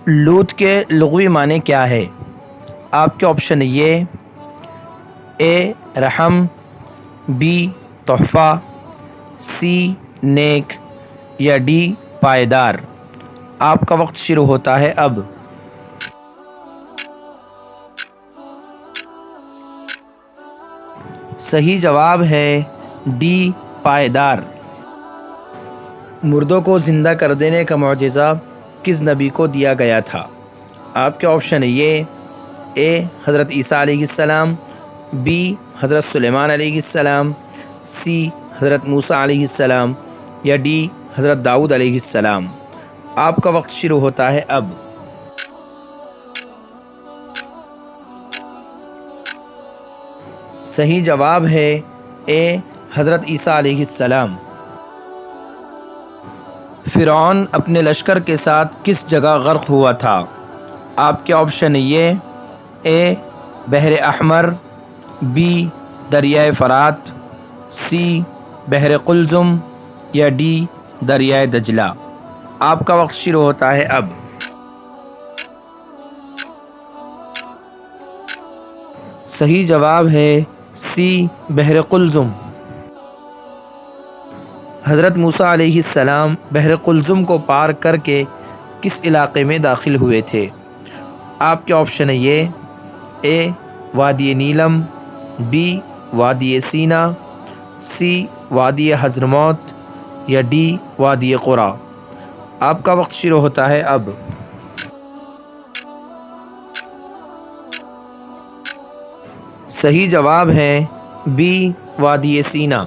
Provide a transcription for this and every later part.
لوط کے لغوی معنی کیا ہے؟ آپ کے آپشن یہ اے رحم، بی تحفہ، سی نیک یا ڈی پائیدار۔ آپ کا وقت شروع ہوتا ہے اب۔ صحیح جواب ہے ڈی پائیدار۔ مردوں کو زندہ کر دینے کا معجزہ کس نبی کو دیا گیا تھا؟ آپ کے آپشن یہ اے حضرت عیسیٰ علیہ السلام، بی حضرت سلیمان علیہ السلام، سی حضرت موسیٰ علیہ السلام یا ڈی حضرت داؤد علیہ السلام۔ آپ کا وقت شروع ہوتا ہے اب۔ صحیح جواب ہے اے حضرت عیسیٰ علیہ السلام۔ فرعون اپنے لشکر کے ساتھ کس جگہ غرق ہوا تھا؟ آپ کے آپشن یہ اے بحر احمر، بی دریائے فرات، سی بحر قلزم یا ڈی دریائے دجلہ۔ آپ کا وقت شروع ہوتا ہے اب۔ صحیح جواب ہے سی بحر قلزم۔ حضرت موسیٰ علیہ السلام بحر قلزم کو پار کر کے کس علاقے میں داخل ہوئے تھے؟ آپ کے آپشن یہ اے وادی نیلم، بی وادی سینا، سی وادی حضرموت یا ڈی وادی قرا۔ آپ کا وقت شروع ہوتا ہے اب۔ صحیح جواب ہے بی وادی سینا۔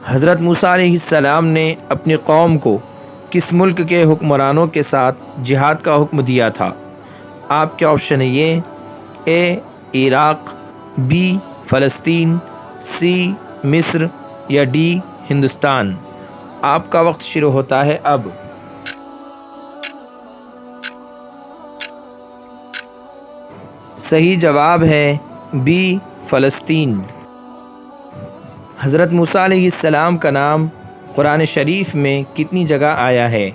حضرت موسیٰ علیہ السلام نے اپنی قوم کو کس ملک کے حکمرانوں کے ساتھ جہاد کا حکم دیا تھا؟ آپ کے آپشن یہ اے عراق، بی فلسطین، سی مصر یا ڈی ہندوستان۔ آپ کا وقت شروع ہوتا ہے اب۔ صحیح جواب ہے بی فلسطین۔ حضرت موسیٰ علیہ السلام کا نام قرآن شریف میں کتنی جگہ آیا ہے؟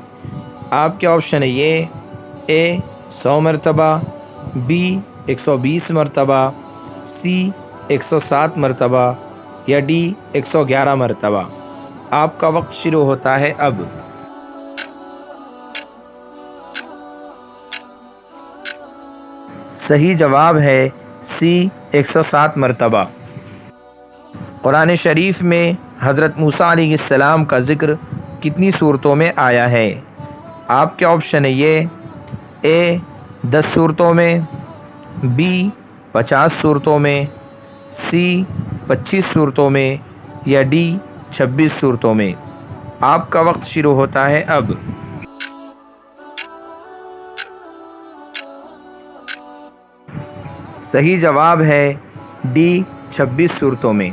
آپ کے آپشن یہ اے 100 مرتبہ، بی 120 مرتبہ، سی 107 مرتبہ یا ڈی 111 مرتبہ۔ آپ کا وقت شروع ہوتا ہے اب۔ صحیح جواب ہے سی 107 مرتبہ۔ قرآن شریف میں حضرت موسیٰ علیہ السلام کا ذکر کتنی صورتوں میں آیا ہے؟ آپ کے آپشن یہ اے 10 صورتوں میں، بی 50 صورتوں میں، سی 25 صورتوں میں یا ڈی 26 صورتوں میں۔ آپ کا وقت شروع ہوتا ہے اب۔ صحیح جواب ہے ڈی 26 صورتوں میں۔